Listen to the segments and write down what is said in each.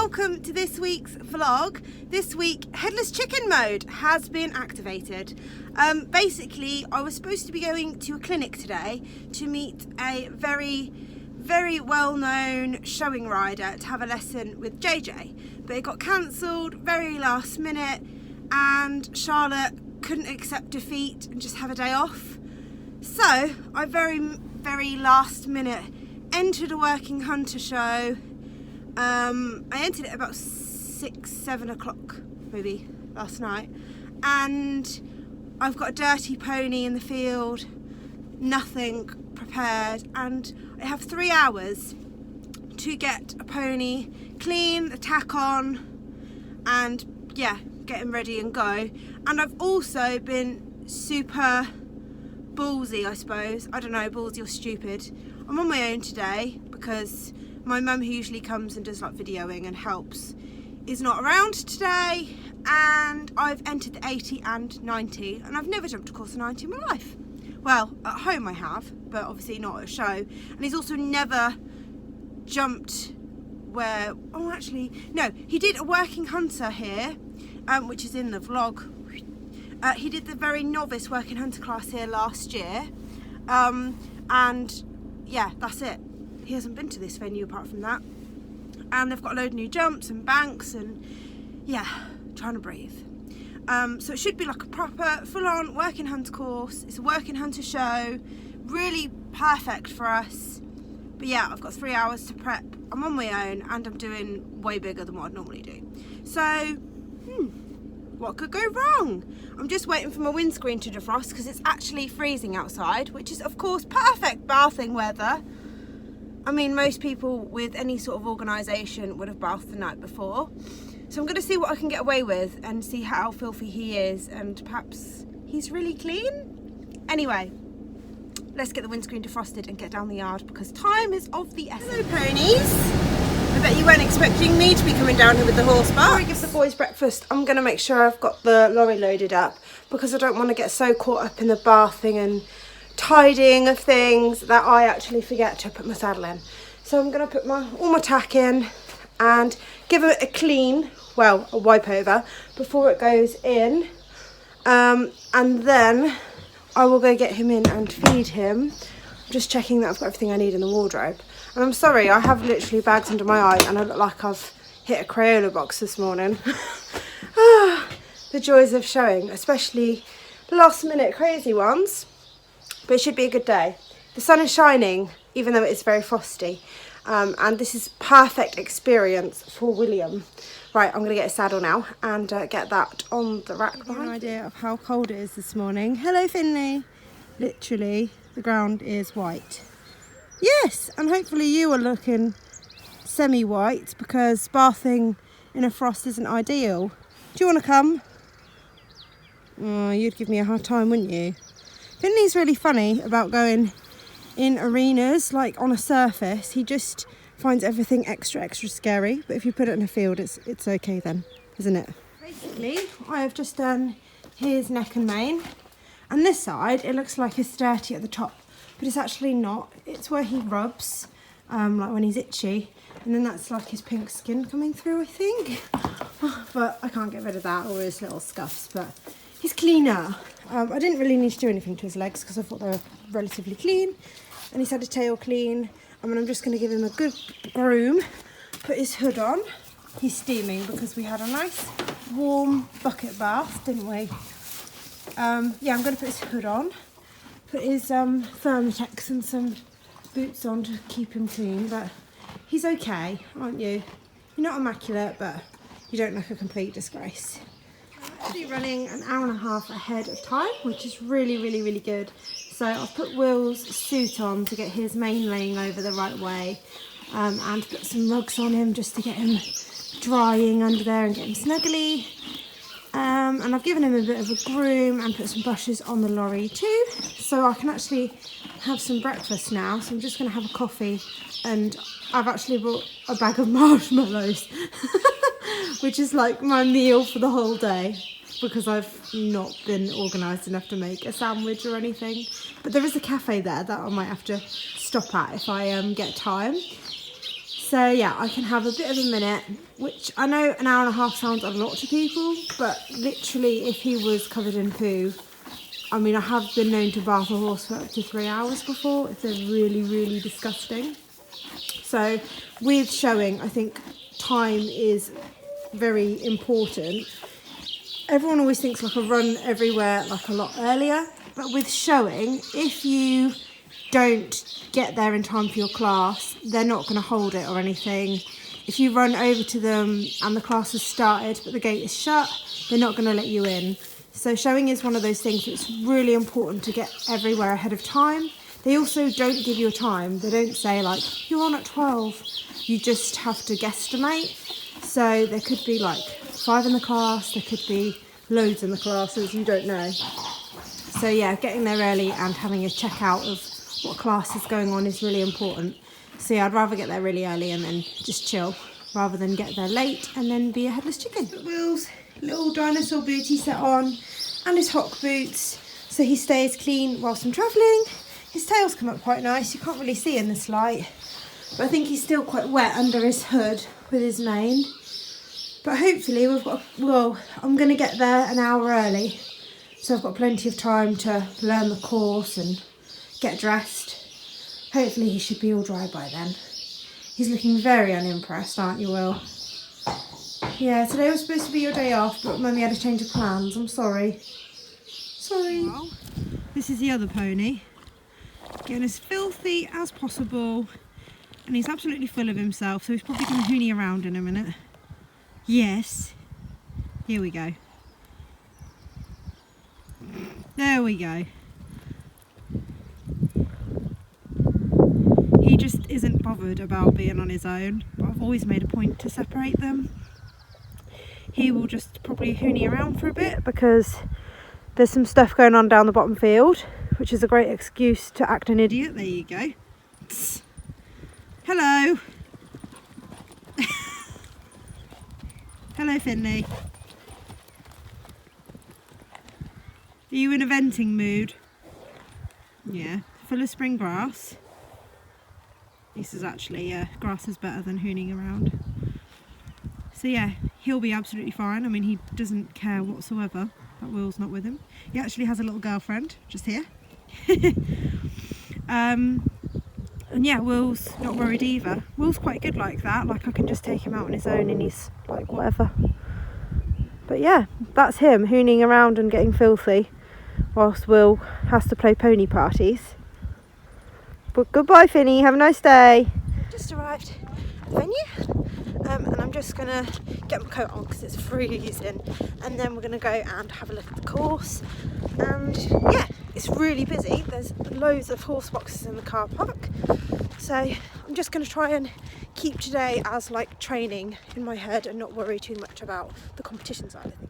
welcome to this week's vlog. This week, headless chicken mode has been activated. Basically, I was supposed to be going to a clinic today to meet a very well-known showing rider to have a lesson with JJ, but it got cancelled very last minute and Charlotte couldn't accept defeat and just have a day off. So I very last minute entered a working hunter show. I entered it about 6-7 o'clock maybe last night, and I've got a dirty pony in the field, nothing prepared, and I have 3 hours to get a pony clean, the tack on, and yeah, get him ready and go. And I've also been super ballsy, I suppose. I don't know, ballsy or stupid. I'm on my own today because my mum, who usually comes and does like videoing and helps, is not around today, and I've entered the 80 and 90, and I've never jumped a course of 90 in my life. Well, at home I have, but obviously not at a show. And he's also never jumped where, oh actually, no, he did a working hunter here, which is in the vlog. He did the very novice working hunter class here last year, and yeah, that's it. He hasn't been to this venue apart from that. And they've got a load of new jumps and banks and yeah, trying to breathe. So it should be like a proper full-on working hunter course. It's a working hunter show, really perfect for us. But yeah, I've got 3 hours to prep. I'm on my own and I'm doing way bigger than what I'd normally do. So, what could go wrong? I'm just waiting for my windscreen to defrost because it's actually freezing outside, which is of course perfect bathing weather. I mean, most people with any sort of organisation would have bathed the night before. So I'm going to see what I can get away with and see how filthy he is, and perhaps he's really clean. Anyway, let's get the windscreen defrosted and get down the yard because time is of the essence. Hello ponies. I bet you weren't expecting me to be coming down here with the horse bar. Before I give the boys breakfast, I'm going to make sure I've got the lorry loaded up because I don't want to get so caught up in the bathing and tidying of things that I actually forget to put my saddle in. So I'm going to put all my tack in and give it a clean, well, a wipe over before it goes in, and then I will go get him in and feed him. I'm just checking that I've got everything I need in the wardrobe. And I'm sorry, I have literally bags under my eyes and I look like I've hit a Crayola box this morning. The joys of showing, especially last minute crazy ones. But it should be a good day. The sun is shining, even though it is very frosty. And this is perfect experience for William. Right, I'm going to get a saddle now and get that on the rack behind. I have an idea of how cold it is this morning. Hello, Finley. Literally, the ground is white. Yes, and hopefully you are looking semi-white because bathing in a frost isn't ideal. Do you want to come? Oh, you'd give me a hard time, wouldn't you? Finley's really funny about going in arenas, like on a surface. He just finds everything extra scary. But if you put it in a field, it's okay then, isn't it? Basically, I have just done his neck and mane. And this side, it looks like it's dirty at the top, but it's actually not. It's where he rubs, like when he's itchy. And then that's like his pink skin coming through, I think. But I can't get rid of that, or his little scuffs, but he's cleaner. I didn't really need to do anything to his legs because I thought they were relatively clean. And he's had a tail clean. And I'm just going to give him a good groom. Put his hood on. He's steaming because we had a nice warm bucket bath, didn't we? Yeah, I'm going to put his hood on. Put his Thermotex and some boots on to keep him clean. But he's okay, aren't you? You're not immaculate, but you don't look a complete disgrace. Actually running an hour and a half ahead of time, which is really good. So I've put Will's suit on to get his mane laying over the right way, and put some rugs on him just to get him drying under there and get him snuggly. And I've given him a bit of a groom and put some brushes on the lorry too, so I can actually have some breakfast now. So I'm just going to have a coffee, and I've actually brought a bag of marshmallows which is like my meal for the whole day because I've not been organised enough to make a sandwich or anything. But there is a cafe there that I might have to stop at if I get time. So yeah, I can have a bit of a minute, which I know an hour and a half sounds a lot to people, but literally if he was covered in poo, I mean, I have been known to bath a horse for up to 3 hours before if they're really, really disgusting. So with showing, I think time is very important. Everyone always thinks like a run everywhere like a lot earlier, but with showing, if you don't get there in time for your class, they're not going to hold it or anything. If you run over to them and the class has started but the gate is shut, they're not going to let you in. So showing is one of those things that's really important to get everywhere ahead of time. They also don't give you a time. They don't say like, you're on at 12. You just have to guesstimate. So there could be like 5 in the class, there could be loads in the classes, you don't know. So yeah, getting there early and having a check out of what class is going on is really important. So yeah, I'd rather get there really early and then just chill, rather than get there late and then be a headless chicken. Will's little dinosaur boots he set on and his hock boots, so he stays clean whilst I'm travelling. His tail's come up quite nice, you can't really see in this light, but I think he's still quite wet under his hood with his mane. But hopefully I'm going to get there an hour early, so I've got plenty of time to learn the course and get dressed. Hopefully he should be all dry by then. He's looking very unimpressed, aren't you, Will? Yeah, today was supposed to be your day off, but Mummy had a change of plans. I'm sorry. Sorry. Well, this is the other pony. Getting as filthy as possible. And he's absolutely full of himself, so he's probably going to hoony around in a minute. Yes. Here we go. There we go. He just isn't bothered about being on his own, but I've always made a point to separate them. He will just probably hoony around for a bit because there's some stuff going on down the bottom field, which is a great excuse to act an idiot. There you go. Tss. Hello. Hello, Finley. Are you in a venting mood? Yeah, full of spring grass. This is actually, grass is better than hooning around. So yeah, he'll be absolutely fine. I mean, he doesn't care whatsoever that Will's not with him. He actually has a little girlfriend, just here. And yeah, Will's not worried either. Will's quite good like that. Like, I can just take him out on his own and he's like, whatever. But yeah, that's him hooning around and getting filthy whilst Will has to play pony parties. But goodbye, Finny, have a nice day. Just arrived at the venue, and I'm just gonna get my coat on because it's freezing, and then we're gonna go and have a look at the course. And yeah, it's really busy. There's loads of horse boxes in the car park, so I'm just gonna try and keep today as like training in my head and not worry too much about the competition side of things.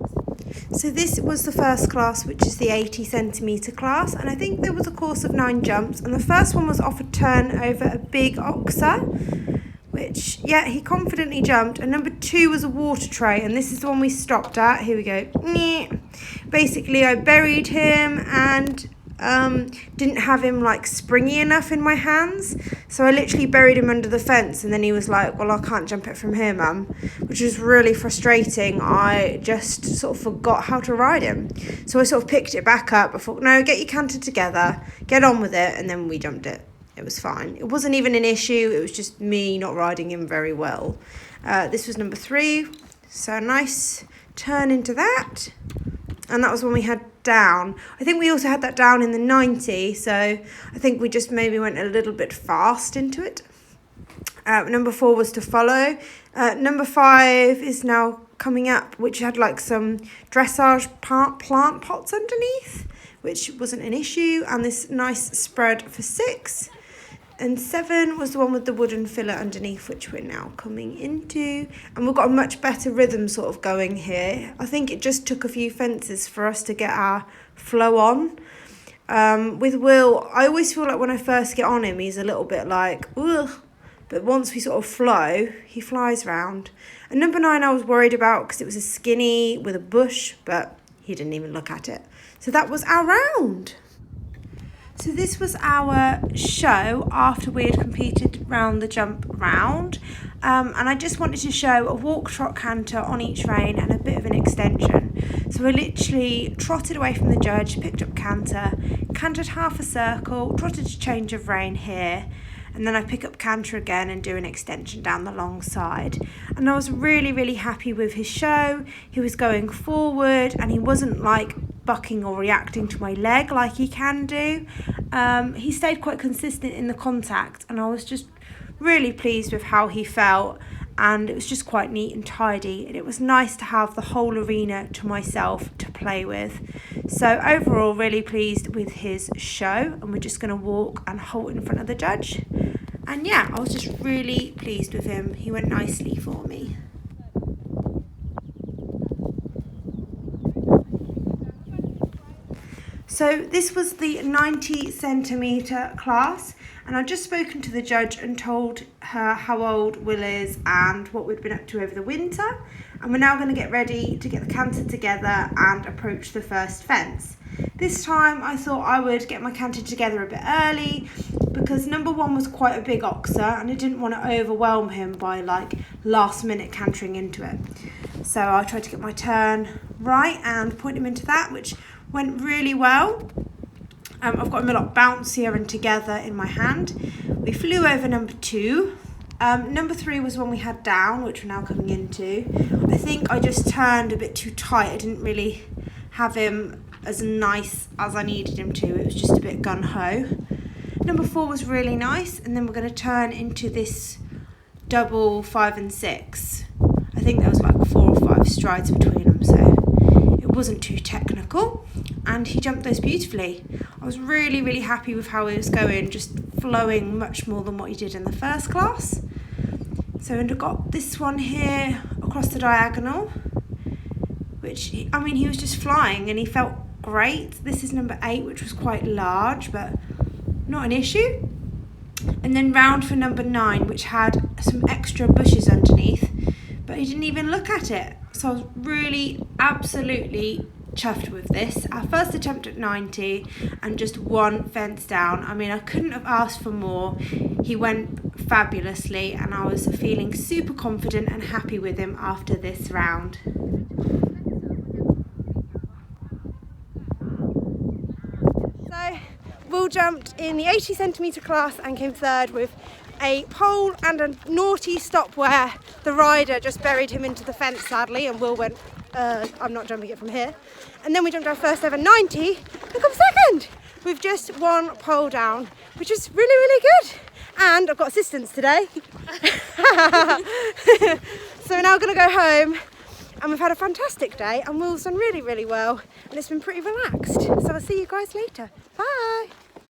So this was the first class, which is the 80 centimetre class, and I think there was a course of 9 jumps, and the first one was off a turn over a big oxer, which, yeah, he confidently jumped, and number 2 was a water tray, and this is the one we stopped at. Here we go. Basically, I buried him and didn't have him like springy enough in my hands, so I literally buried him under the fence, and then he was like, well, I can't jump it from here, mum, which was really frustrating. I just sort of forgot how to ride him, so I sort of picked it back up. I thought, no, get your canter together, get on with it, and then we jumped it. It was fine. It wasn't even an issue, it was just me not riding him very well. This was number 3, so nice turn into that. And that was when we had down. I think we also had that down in the 90, so I think we just maybe went a little bit fast into it. Number 4 was to follow. Number 5 is now coming up, which had like some dressage plant pots underneath, which wasn't an issue, and this nice spread for 6. And 7 was the one with the wooden filler underneath, which we're now coming into. And we've got a much better rhythm sort of going here. I think it just took a few fences for us to get our flow on. With Will, I always feel like when I first get on him, he's a little bit like, ugh. But once we sort of flow, he flies round. And number 9 I was worried about because it was a skinny with a bush, but he didn't even look at it. So that was our round. So this was our show after we had competed round the jump round. and I just wanted to show a walk, trot, canter on each rein and a bit of an extension. So I literally trotted away from the judge, picked up canter, cantered half a circle, trotted a change of rein here, and then I pick up canter again and do an extension down the long side. And I was really happy with his show. He was going forward and he wasn't like bucking or reacting to my leg like he can do. He stayed quite consistent in the contact, and I was just really pleased with how he felt, and it was just quite neat and tidy, and it was nice to have the whole arena to myself to play with. So overall, really pleased with his show, and we're just going to walk and halt in front of the judge. And yeah, I was just really pleased with him. He went nicely for me. So this was the 90 centimetre class, and I'd just spoken to the judge and told her how old Will is and what we'd been up to over the winter. And we're now going to get ready to get the canter together and approach the first fence. This time I thought I would get my canter together a bit early because number one was quite a big oxer and I didn't want to overwhelm him by like last minute cantering into it. So I tried to get my turn right and point him into that, which went really well. I've got him a lot bouncier and together in my hand. We flew over number two. Number three was one we had down, which we're now coming into. I think I just turned a bit too tight. I didn't really have him as nice as I needed him to. It was just a bit gun-ho. Number four was really nice, and then we're going to turn into this double 5 and 6. I think there was like 4 or 5 strides between them, so it wasn't too technical, and he jumped those beautifully. I was really happy with how he was going, just flowing much more than what he did in the first class. So I got this one here across the diagonal, which, I mean, he was just flying and he felt great. This is number 8, which was quite large, but not an issue. And then round for number 9, which had some extra bushes underneath, but he didn't even look at it. So I was really absolutely chuffed with this. Our first attempt at 90 and just one fence down. I mean, I couldn't have asked for more. He went fabulously and I was feeling super confident and happy with him after this round. So Will jumped in the 80 centimetre class and came third with a pole and a naughty stop where the rider just buried him into the fence sadly, and Will went, I'm not jumping it from here. And then we jumped our first ever 90 and come second with just one pole down, which is really good. And I've got assistance today. So we're now going to go home, and we've had a fantastic day, and Will's done really well, and it's been pretty relaxed. So I'll see you guys later. Bye.